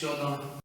14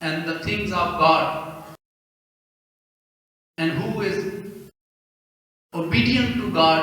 and the things of God and who is obedient to God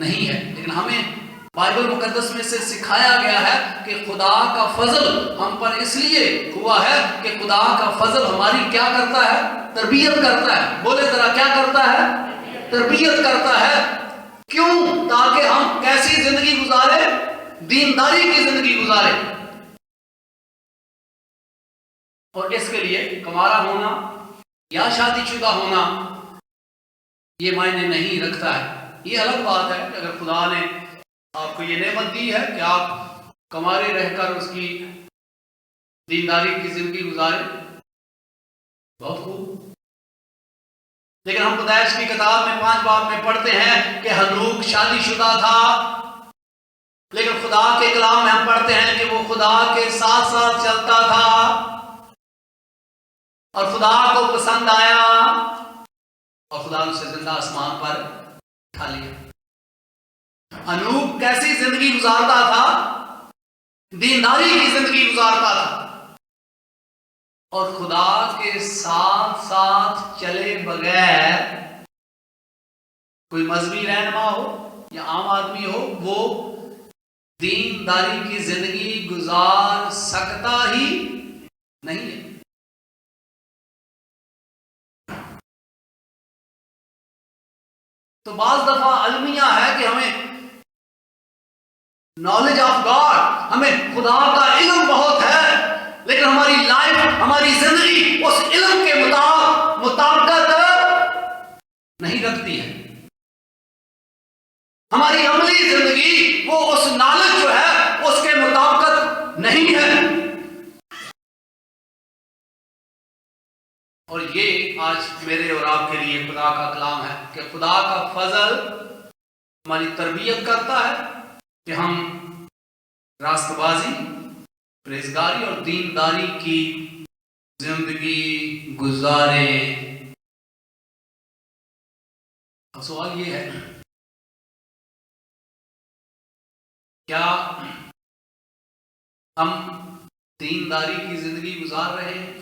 نہیں ہے، لیکن ہمیں بائبل مقدس میں سے سکھایا گیا ہے کہ خدا کا فضل ہم پر اس لیے ہوا ہے کہ خدا کا فضل ہماری کیا کرتا ہے؟ تربیت کرتا ہے۔ بولے ذرا، کیا کرتا ہے؟ تربیت کرتا ہے۔ کیوں؟ تاکہ ہم کیسی زندگی گزارے؟ دینداری کی زندگی گزارے۔ اور اس کے لیے کمارا ہونا یا شادی شدہ ہونا یہ معنی نہیں رکھتا ہے۔ یہ الگ بات ہے کہ اگر خدا نے آپ کو یہ نعمت دی ہے کہ آپ کمارے رہ کر اس کی دینداری کی زندگی گزاریں، بہت خوب۔ لیکن ہم پیدائش کی کتاب میں 5 باب میں پڑھتے ہیں کہ ہنوک شادی شدہ تھا، لیکن خدا کے کلام میں ہم پڑھتے ہیں کہ وہ خدا کے ساتھ ساتھ چلتا تھا اور خدا کو پسند آیا اور خدا نے اسے زندہ آسمان پر اٹھا لیا۔ ہنوک کیسی زندگی گزارتا تھا؟ دینداری کی زندگی گزارتا تھا اور خدا کے ساتھ ساتھ چلے بغیر کوئی مذہبی رہنما ہو یا عام آدمی ہو وہ دینداری کی زندگی گزار سکتا ہی نہیں ہے۔ تو بعض دفعہ المیہ ہے کہ ہمیں نالج آف گاڈ، ہمیں خدا کا علم بہت ہے، لیکن ہماری لائف، ہماری زندگی اس علم کے مطابقت نہیں رکھتی ہے۔ ہماری عملی زندگی وہ اس نالج جو ہے اس کے مطابقت نہیں ہے۔ اور یہ آج میرے اور آپ کے لیے خدا کا کلام ہے کہ خدا کا فضل ہماری تربیت کرتا ہے کہ ہم راست بازی، پرہیزگاری اور دینداری کی زندگی گزارے۔ اب سوال یہ ہے، کیا ہم دینداری کی زندگی گزار رہے ہیں؟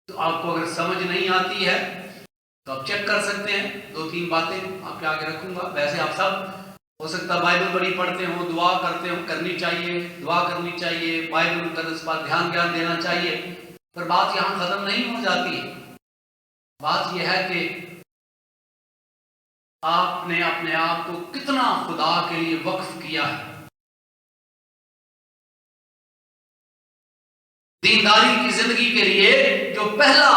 تو آپ کو اگر سمجھ نہیں آتی ہے تو آپ چیک کر سکتے ہیں۔ 2-3 باتیں آپ کے آگے رکھوں گا۔ ویسے آپ سب ہو سکتا ہے بائبل بڑی پڑھتے ہوں، دعا کرتے ہوں، کرنی چاہیے، دعا کرنی چاہیے، بائبل مقدس پر دھیان دینا چاہیے، پر بات یہاں ختم نہیں ہو جاتی۔ بات یہ ہے کہ آپ نے اپنے آپ کو کتنا خدا کے لیے وقف کیا ہے۔ دینداری کی زندگی کے لیے جو پہلا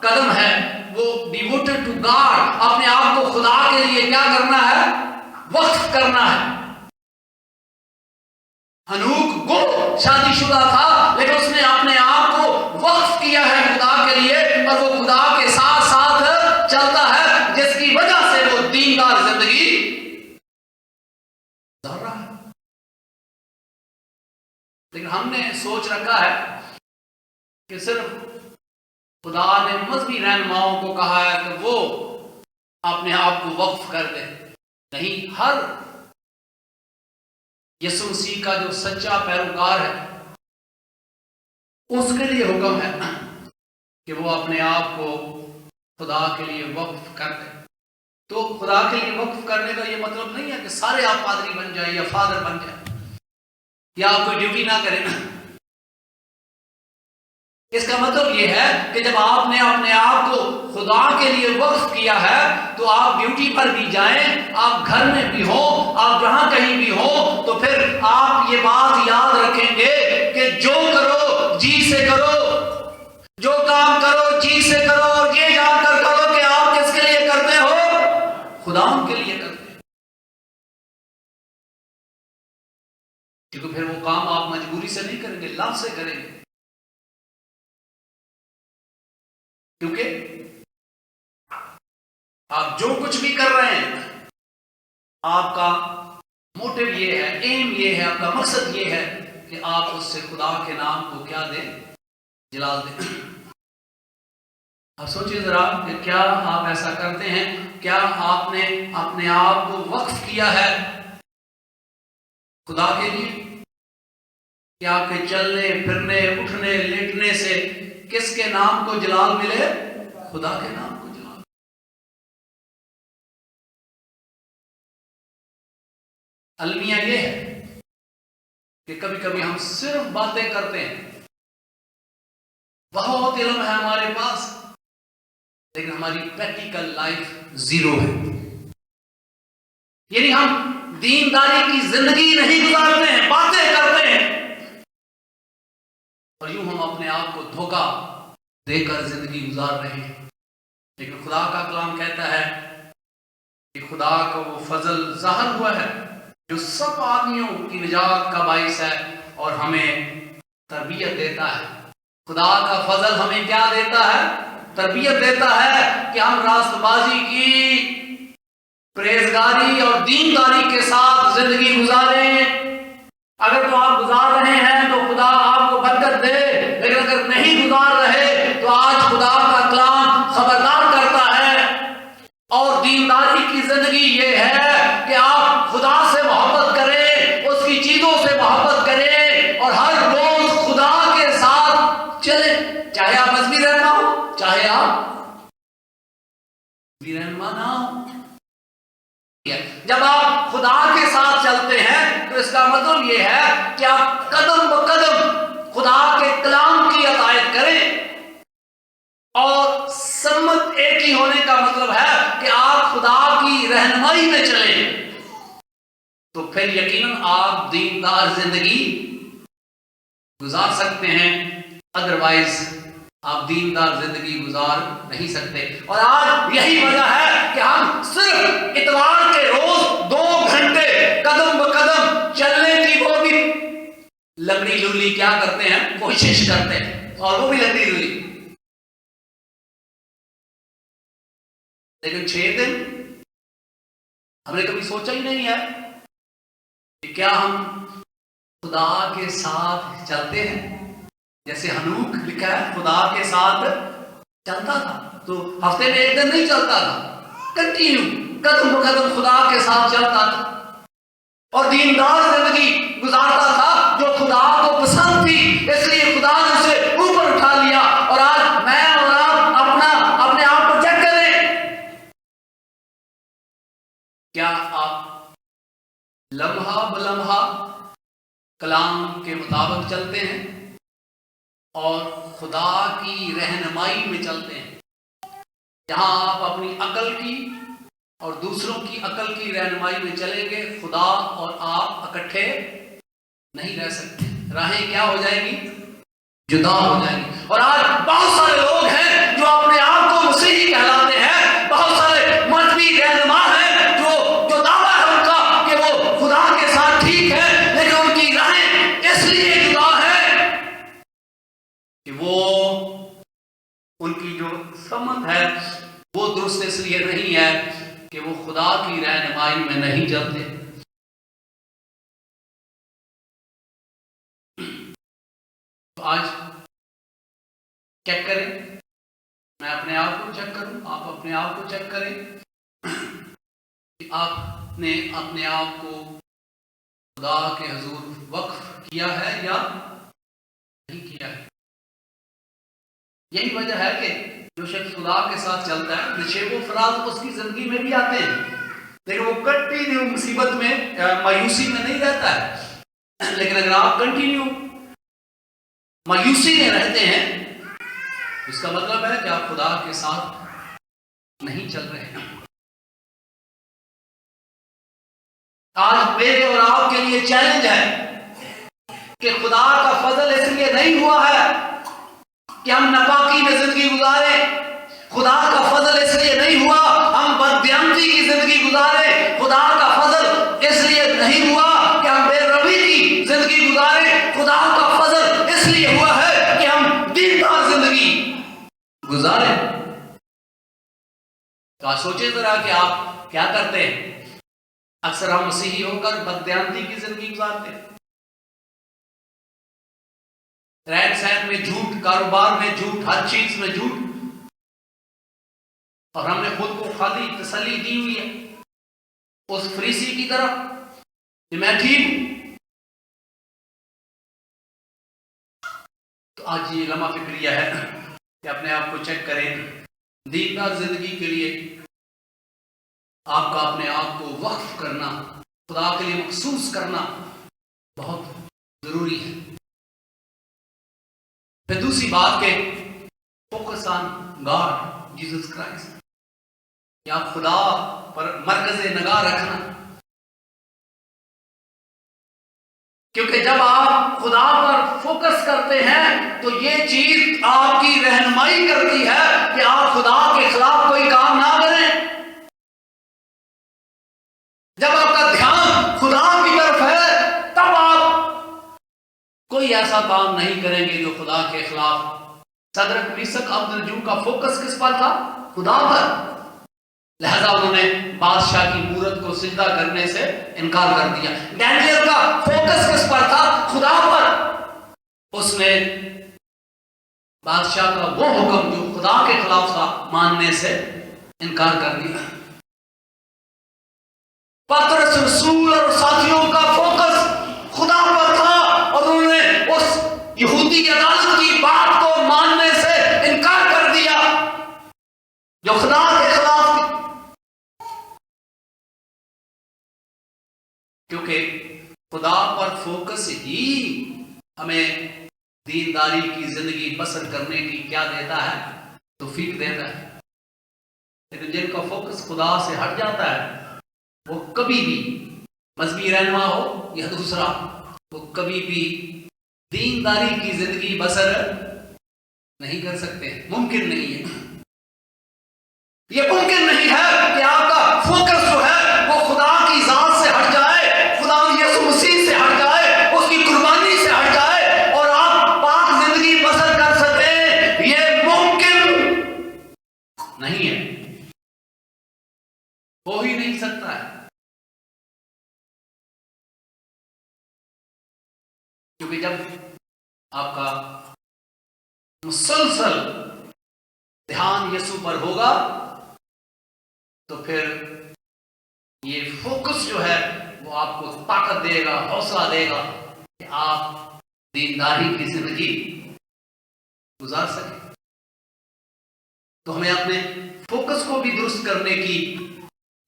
قدم ہے وہ ڈیووٹڈ ٹو گاڈ، اپنے آپ کو خدا کے لیے کیا کرنا ہے؟ وقف کرنا ہے۔ ہنوک گو شادی شدہ تھا لیکن اس نے اپنے آپ کو وقف کیا ہے خدا کے لیے، اور وہ خدا کے ساتھ ساتھ چلتا ہے، جس کی وجہ سے وہ دیندار زندگی گزار رہا ہے۔ لیکن ہم نے سوچ رکھا ہے کہ صرف خدا نے مذہبی رہنماؤں کو کہا ہے کہ وہ اپنے آپ کو وقف کر دیں۔ نہیں، ہر یسوع مسیح کا جو سچا پیروکار ہے اس کے لیے حکم ہے کہ وہ اپنے آپ کو خدا کے لیے وقف کر دیں۔ تو خدا کے لیے وقف کرنے کا یہ مطلب نہیں ہے کہ سارے آپ پادری بن جائیں یا فادر بن جائیں یا آپ کوئی ڈیوٹی نہ کریں۔ اس کا مطلب یہ ہے کہ جب آپ نے اپنے آپ کو خدا کے لیے وقف کیا ہے تو آپ ڈیوٹی پر بھی جائیں، آپ گھر میں بھی ہوں، آپ جہاں کہیں بھی ہوں، تو پھر آپ یہ بات یاد رکھیں گے کہ جو کرو جی سے کرو، جو کام کرو جی سے کرو، اور یہ جان کر کرو کہ آپ کس کے لیے کرتے ہو؟ خدا کے لیے کرتے ہیں۔ کیونکہ پھر وہ کام آپ مجبوری سے نہیں کریں گے، لو سے کریں گے۔ کیونکہ آپ جو کچھ بھی کر رہے ہیں آپ کا موٹیو یہ ہے، ایم یہ ہے، آپ کا مقصد یہ ہے کہ آپ اس سے خدا کے نام کو کیا دیں؟ جلال دیں۔ اب سوچئے ذرا کہ کیا آپ ایسا کرتے ہیں؟ کیا آپ نے اپنے آپ کو وقف کیا ہے خدا کے لیے کہ آپ کے چلنے پھرنے اٹھنے لیٹنے سے کس کے نام کو جلال ملے؟ خدا کے نام۔ المیہ یہ ہے کہ کبھی کبھی ہم صرف باتیں کرتے ہیں، بہت علم ہے ہمارے پاس، لیکن ہماری پریکٹیکل لائف زیرو ہے. یعنی ہم دینداری کی زندگی نہیں گزارتے ہیں، باتیں کرتے ہیں، اور یوں ہم اپنے آپ کو دھوکہ دے کر زندگی گزار رہے ہیں. لیکن خدا کا کلام کہتا ہے کہ خدا کا وہ فضل ظاہر ہوا ہے جو سب آدمیوں کی نجات کا باعث ہے اور ہمیں تربیت دیتا ہے. خدا کا فضل ہمیں کیا دیتا ہے؟ تربیت دیتا ہے کہ ہم راست بازی کی پرہیزگاری اور دینداری کے ساتھ زندگی گزاریں. اگر تو آپ گزار رہے ہیں تو خدا آپ کو برکت دے، لیکن اگر نہیں گزار رہے تو آج خدا کا کلام خبردار کرتا ہے. اور دینداری کی زندگی یہ ہے کہ آپ خدا سے محبت کریں، اس کی چیزوں سے محبت کریں، اور ہر روز خدا کے ساتھ چلیں، چاہے آپ مذہبی رہنما ہو، چاہے آپ مذہبی رہنما نہ ہو. جب آپ خدا کے ساتھ چلتے ہیں تو اس کا مطلب یہ ہے کہ آپ قدم بہ قدم خدا کے کلام کی اطاعت کریں. اور سمت ایک ہی ہونے کا مطلب ہے کہ آپ خدا کی رہنمائی میں چلیں، تو پھر یقیناً آپ دیندار زندگی گزار سکتے ہیں. ادروائز آپ دیندار زندگی گزار نہیں سکتے. اور آج یہی وجہ ہے کہ ہم صرف اتوار کے روز 2 گھنٹے قدم بہ قدم چلنے کی وہ بھی لنگڑی لولی کیا کرتے ہیں، کوشش کرتے ہیں، اور وہ بھی لنگڑی لولی. لیکن 6 دن ہم نے کبھی سوچا ہی نہیں ہے کہ کیا ہم خدا کے ساتھ چلتے ہیں. جیسے ہنوک لکھا ہے خدا کے ساتھ چلتا تھا، تو ہفتے میں 1 دن نہیں چلتا تھا، کنٹینیو قدم بہ قدم خدا کے ساتھ چلتا تھا اور دیندار زندگی گزارتا تھا جو خدا کو پسند تھی. اس لیے خدا نے اسے اوپر اٹھا لیا. اور آج میں اور آپ اپنے آپ کو چیک کریں، کیا آپ لمحہ بلمحہ کلام کے مطابق چلتے ہیں اور خدا کی رہنمائی میں چلتے ہیں؟ جہاں آپ اپنی عقل کی اور دوسروں کی عقل کی رہنمائی میں چلیں گے، خدا اور آپ اکٹھے نہیں رہ سکتے. راہیں کیا ہو جائیں گی؟ جدا ہو جائیں گی. اور آج بہت سارے لوگ ہیں جو اپنے آپ کو مسیحی کہلاتے ہیں، بہت سارے مذہبی رہنما ہیں جو دعویٰ ہے ان کا کہ وہ خدا کے ساتھ ٹھیک ہے، لیکن ان کی راہیں اس لیے جدا ہے کہ وہ ان کی جو سمت ہے وہ درست اس لیے نہیں ہے کہ وہ خدا کی رہنمائی میں نہیں چلتے. آج چیک کریں، میں اپنے آپ کو چیک کروں، آپ اپنے آپ کو چیک کریں کہ آپ نے اپنے آپ کو خدا کے حضور وقف کیا ہے یا نہیں کیا ہے. یہی وجہ ہے کہ جو شخص خدا کے ساتھ چلتا ہے، نشیب و فراز اس کی زندگی میں بھی آتے ہیں، لیکن وہ کنٹینیو مصیبت میں مایوسی میں نہیں رہتا ہے. لیکن اگر آپ کنٹینیو مایوسی میں رہتے ہیں، اس کا مطلب ہے کہ آپ خدا کے ساتھ نہیں چل رہے ہیں. آج میرے اور آپ کے لیے چیلنج ہے کہ خدا کا فضل اس لیے نہیں ہوا ہے کہ ہم ناپاکی میں زندگی گزاریں. خدا کا فضل اس لیے نہیں ہوا ہم بددیانتی کی زندگی گزاریں. خدا کا فضل اس لیے نہیں ہوا کہ ہم بے روی کی زندگی گزاریں. خدا کا فضل اس لیے ہوا ہے کہ ہم دیندار زندگی گزاریں. تو آج سوچیں ذرا کہ آپ کیا کرتے ہیں. اکثر ہم مسیحی ہو کر بددیانتی کی زندگی گزارتے ہیں، رہن سہن میں جھوٹ، کاروبار میں جھوٹ، ہر چیز میں جھوٹ، اور ہم نے خود کو خالی تسلی دی ہوئی ہے اس فریسی کی طرف کہ میں ٹھیک ہوں. تو آج یہ لمحہ فکریہ ہے کہ اپنے آپ کو چیک کریں. دیندار زندگی کے لیے آپ کا اپنے آپ کو وقف کرنا، خدا خدا کے لیے مخصوص کرنا بہت ضروری ہے۔ پھر دوسری بات کہ focus on God Jesus Christ, یا خدا پر مرکز نگاہ رکھنا، کیونکہ جب آپ خدا پر فوکس کرتے ہیں تو یہ چیز آپ کی رہنمائی کرتی ہے کہ آپ خدا کے خلاف کوئی کام نہ کریں۔ جب آپ کا دھیان خدا کی طرف ہے تب آپ کوئی ایسا کام نہیں کریں گے جو خدا کے خلاف۔ صدرک میثق عبدالنجو کا فوکس کس پر تھا؟ خدا پر، لہذا انہوں نے بادشاہ کی مورت کو سجدہ کرنے سے انکار کر دیا۔ ڈینیل کا فوکس کس پر تھا؟ خدا پر، اس نے بادشاہ کا وہ حکم جو خدا کے خلاف تھا ماننے سے انکار کر دیا۔ پترس رسول اور ساتھیوں کا فوکس خدا پر تھا اور انہوں نے اس یہودی عدالت کی بات کو ماننے سے انکار کر دیا جو خدا کے خلاف تھی، کیونکہ خدا پر فوکس ہی ہمیں دینداری کی زندگی بسر کرنے کی کیا دیتا ہے؟ توفیق دیتا ہے۔ لیکن جن کا فوکس خدا سے ہٹ جاتا ہے وہ کبھی بھی مذہبی رہنما ہو یا دوسرا، وہ کبھی بھی دینداری کی زندگی بسر نہیں کر سکتے، ممکن نہیں ہے۔ یہ ممکن نہیں ہے کہ آپ کا فوکس جو ہے وہ خدا کی ذات سے ہٹ جائے، خدا یسوع مسیح سے ہٹ جائے، اس کی قربانی سے ہٹ جائے اور آپ پاک زندگی بسر کر سکیں۔ یہ ممکن نہیں ہے، ہو ہی نہیں سکتا ہے، کیونکہ جب آپ کا مسلسل دھیان یسوع پر ہوگا تو پھر یہ فوکس جو ہے وہ آپ کو طاقت دے گا، حوصلہ دے گا کہ آپ دینداری کی زندگی گزار سکیں۔ تو ہمیں اپنے فوکس کو بھی درست کرنے کی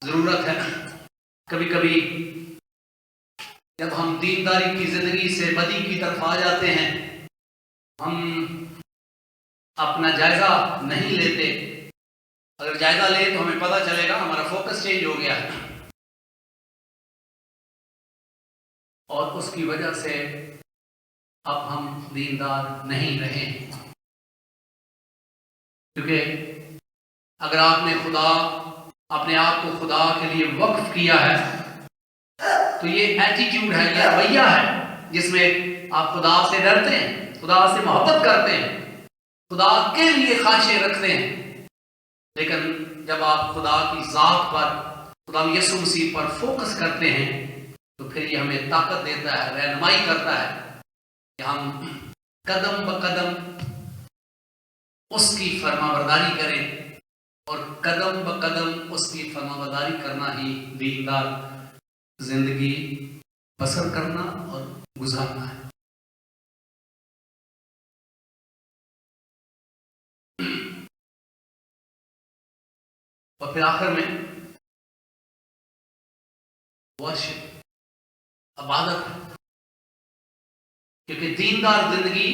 ضرورت ہے۔ کبھی کبھی جب ہم دینداری کی زندگی سے بدی کی طرف آ جاتے ہیں، ہم اپنا جائزہ نہیں لیتے۔ اگر جائزہ لیں تو ہمیں پتہ چلے گا ہمارا فوکس چینج ہو گیا ہے، اور اس کی وجہ سے اب ہم دیندار نہیں رہے۔ کیونکہ اگر آپ نے اپنے آپ کو خدا کے لیے وقف کیا ہے تو یہ ایٹیٹیوڈ ہے، یہ رویہ ہے جس میں آپ خدا سے ڈرتے ہیں، خدا سے محبت کرتے ہیں، خدا کے لیے خواہشیں رکھتے ہیں۔ لیکن جب آپ خدا کی ذات پر، خدا یسوع مسیح پر فوکس کرتے ہیں تو پھر یہ ہمیں طاقت دیتا ہے، رہنمائی کرتا ہے کہ ہم قدم بقدم اس کی فرما برداری کریں، اور قدم بقدم اس کی فرما برداری کرنا ہی دیندار زندگی بسر کرنا اور گزارنا ہے۔ اور پھر آخر میں ورشپ، عبادت ہے، کیونکہ دیندار زندگی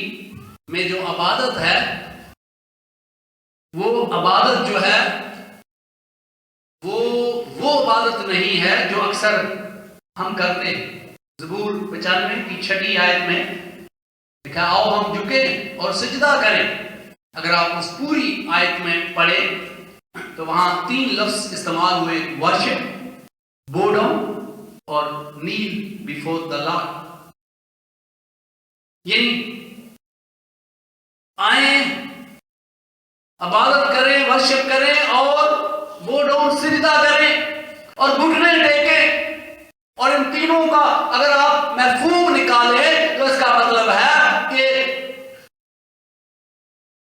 میں جو عبادت ہے وہ عبادت جو ہے وہ عبادت نہیں ہے جو اکثر ہم کرتے ہیں۔ زبور 95 کی 6 آیت میں لکھا، آؤ ہم جھکیں اور سجدہ کریں۔ اگر آپ اس پوری آیت میں پڑھیں تو وہاں 3 لفظ استعمال ہوئے، ورشپ، بو ڈاؤن اور نیل بیفور دا لارڈ، یعنی آئیں، عبادت کریں، ورشپ کریں اور بو ڈاؤن، سجدہ کریں اور گھٹنے ٹیکیں۔ اور ان تینوں کا اگر آپ مفہوم نکالیں تو اس کا مطلب ہے کہ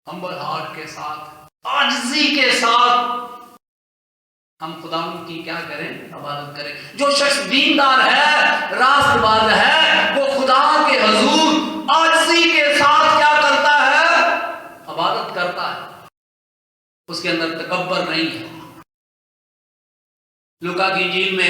ہمبل ہارٹ کے ساتھ، عاجزی کے ساتھ ہم خدا کی کیا کریں؟ عبادت کریں۔ جو شخص دیندار ہے، راست باز ہے، وہ خدا کے حضور عاجزی کے ساتھ کیا کرتا ہے؟ عبادت کرتا ہے۔ اس کے اندر تکبر نہیں ہے۔ لوکا کی انجیل میں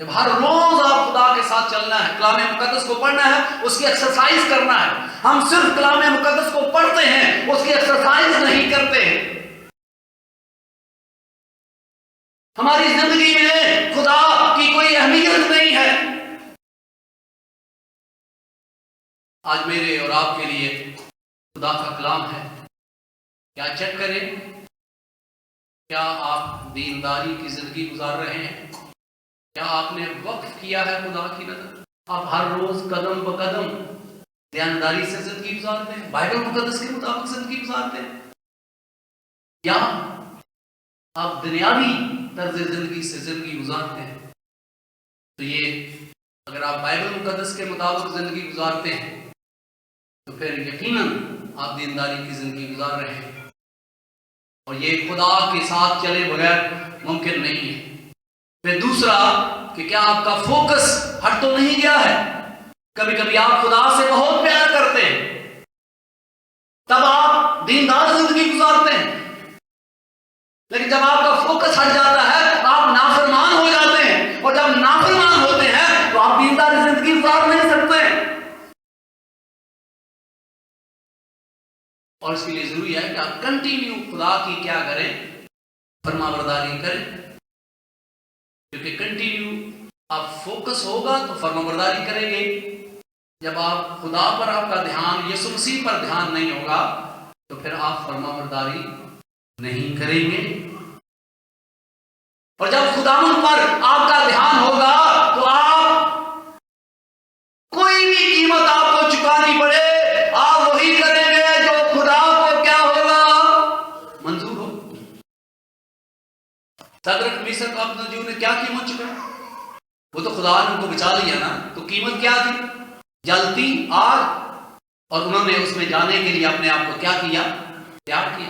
جب ہر روز آپ خدا کے ساتھ چلنا ہے، کلام مقدس کو پڑھنا ہے، اس کی ایکسرسائز کرنا ہے. ہم صرف کلام مقدس کو پڑھتے ہیں، اس کی ایکسرسائز نہیں کرتے ہیں. ہماری زندگی میں خدا کی کوئی اہمیت نہیں ہے. آج میرے اور آپ کے لیے خدا کا کلام ہے. کیا چیک کریں؟ کیا آپ دینداری کی زندگی گزار رہے ہیں؟ کیا آپ نے وقف کیا ہے خدا کی نظر؟ آپ ہر روز قدم بہ قدم دینداری سے زندگی گزارتے ہیں، بائبل مقدس کے مطابق زندگی گزارتے ہیں، یا آپ دنیاوی طرز زندگی سے زندگی گزارتے ہیں؟ تو یہ اگر آپ بائبل مقدس کے مطابق زندگی گزارتے ہیں تو پھر یقیناً آپ دینداری کی زندگی گزار رہے ہیں، اور یہ خدا کے ساتھ چلے بغیر ممکن نہیں ہے. پھر دوسرا کہ کیا آپ کا فوکس ہٹ تو نہیں گیا ہے؟ کبھی کبھی آپ خدا سے بہت پیار کرتے ہیں، تب آپ دیندار زندگی گزارتے ہیں، لیکن جب آپ کا فوکس ہٹ جاتا ہے آپ نافرمان ہو جاتے ہیں، اور جب نافرمان ہوتے ہیں تو آپ دیندار زندگی گزار نہیں سکتے. اور اس کے لیے ضروری ہے کہ آپ کنٹینیو خدا کی کیا کریں؟ فرما برداری کریں. کیونکہ کنٹینیو آپ فوکس ہوگا تو فرما برداری کریں گے. جب آپ خدا پر آپ کا دھیان، یسوع مسیح پر دھیان نہیں ہوگا تو پھر آپ فرما برداری نہیں کریں گے. اور جب خداوند پر آپ کا دھیان ہوگا تو آپ کوئی بھی قیمت آپ کو چکانی پڑے آپ وہی کریں گے جو خدا کو کیا ہوگا؟ منظور ہو. صدرک میثاق ابدنجو نے کیا قیمت چکائی؟ وہ تو خدا نے ان کو بچا لیا نا. تو قیمت کیا تھی؟ جلتی آگ. اور انہوں نے اس میں جانے کے لیے اپنے آپ کو کیا کیا؟ تیار کیا.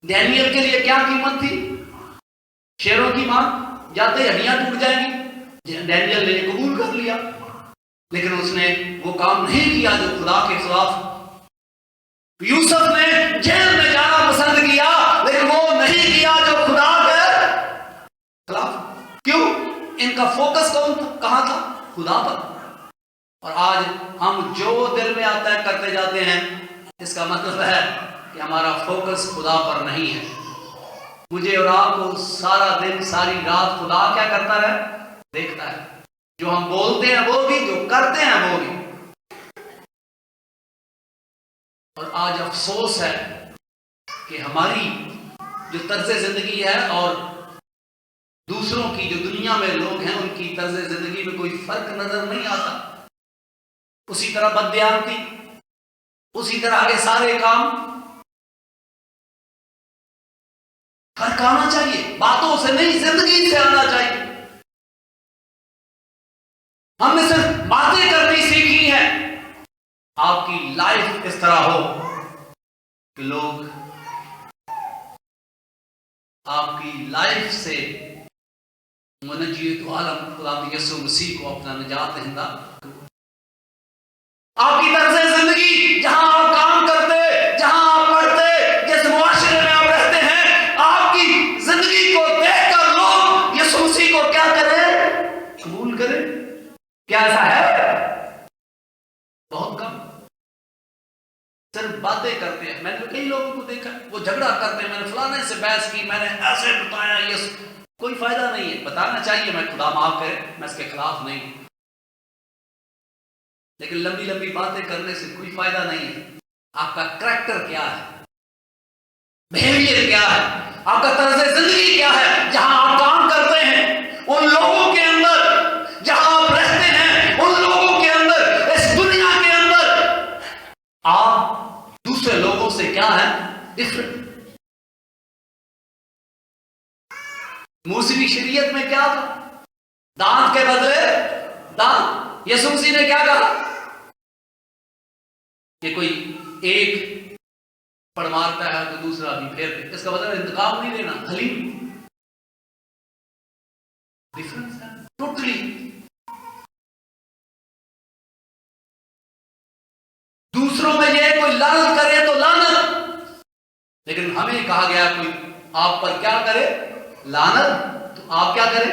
ڈینیل کے لیے کیا قیمت تھی؟ شیروں کی ماں جاتے ہڈیاں ٹوٹ جائیں گی. ڈینیل نے قبول کر لیا، لیکن اس نے وہ کام نہیں کیا جو خدا کے خلاف. یوسف نے جیل میں جانا پسند کیا، لیکن وہ نہیں کیا جو خدا کے خلاف. کیوں؟ ان کا فوکس کہاں تھا؟ خدا پر. اور آج ہم جو دل میں آتا ہے کرتے جاتے ہیں، اس کا مطلب ہے کہ ہمارا فوکس خدا پر نہیں ہے. مجھے اور آپ کو سارا دن ساری رات خدا کیا کرتا ہے؟ دیکھتا ہے. جو ہم بولتے ہیں وہ بھی، جو کرتے ہیں وہ بھی. اور آج افسوس ہے کہ ہماری جو طرز زندگی ہے اور دوسروں کی جو دنیا میں لوگ ہیں ان کی طرز زندگی میں کوئی فرق نظر نہیں آتا. اسی طرح بددیانتی، اسی طرح آگے سارے کام. فرق آنا چاہیے، باتوں سے نہیں زندگی سے آنا چاہیے. ہم نے صرف باتیں کرنی سیکھی ہیں. آپ کی لائف اس طرح ہو کہ لوگ آپ کی لائف سے منجیت عالم خدا یسوع مسیح کو اپنا نجات دہندہ. آپ کی طرز زندگی، جہاں آپ کام کرتے، جہاں آپ پڑھتے، جس معاشرے میں آپ رہتے ہیں، آپ کی زندگی کو دیکھ کر لوگ یسوع مسیح کو کیا کریں؟ قبول کریں. کیا ایسا ہے؟ بہت کم. صرف باتیں کرتے ہیں. میں نے کئی لوگوں کو دیکھا وہ جھگڑا کرتے ہیں، میں نے فلانے سے بحث کی، میں نے ایسے بتایا. یہ کوئی فائدہ نہیں ہے. بتانا چاہیے، میں خدا معاف کرے، میں اس کے خلاف نہیں ہوں، لیکن لمبی لمبی باتیں کرنے سے کوئی فائدہ نہیں ہے. آپ کا کریکٹر کیا ہے؟ بہیویئر کیا ہے؟ آپ کا طرز زندگی کیا ہے؟ جہاں آپ کام کرتے ہیں ان لوگوں کے اندر، جہاں آپ رہتے ہیں ان لوگوں کے اندر، اس دنیا کے اندر آپ دوسرے لوگوں سے کیا ہے؟ ڈفرنٹ. موسیقی شریعت میں کیا تھا؟ دانت کے بدلے دانت. یسوع مسیح نے کیا کہا؟ کہ کوئی ایک پڑ مارتا ہے تو دوسرا بھی پھیر دے. اس کا مطلب انتقام نہیں لینا، حلیم. ڈفرنس ہے ٹوٹلی. دوسروں میں یہ کوئی لعنت کرے تو لعنت، لیکن ہمیں کہا گیا کوئی آپ پر کیا کرے؟ لعنت. تو آپ کیا کریں؟